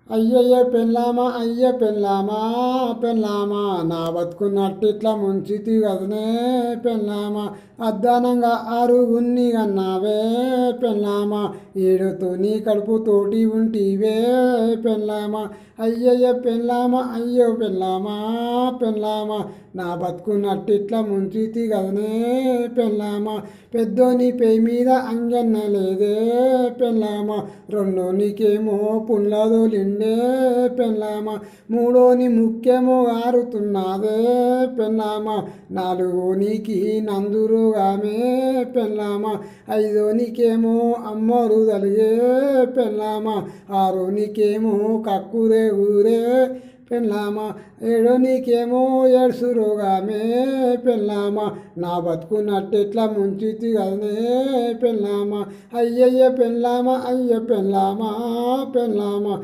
అయ్యయ్య పెళ్ళామా అయ్య పెళ్ళామా పెళ్ళామా నా బతుకున్నట్టిట్లా ముంచితి కదనే పెళ్ళామా అద్దానంగా అరుగున్ని అన్నావే పెళ్ళామా ఏడుతో నీ కడుపు తోటి ఉంటివే పెళ్ళామా అయ్యయ్య పెళ్ళామా అయ్యో పెళ్ళామా పెళ్ళామా నా బతుకున్నట్టిట్లా ముంచితి కదనే పెళ్ళామా పెద్దోని పే మీద అంజన్న లేదే పెళ్ళామా రెండోనికేమో పుల్లదోలిండే పెళ్ళామా మూడోని ముఖ్యమో ఆరుతున్నదే పెళ్ళామా నాలుగోనికి నందురుగామే పెళ్ళామా ఐదోనికేమో అమ్మోరు తలిగే పెళ్ళామా ఆరోనికేమో కక్కురే ఊరే పెళ్ళామా ఏడోనికేమో ఏడ్సురుగామే పెళ్ళామా నా బతుకున్నట్టెట్లా ముంచితి కదనే పెళ్ళామా అయ్యయ్య పెళ్ళామా అయ్య పెళ్ళామా పెళ్ళామా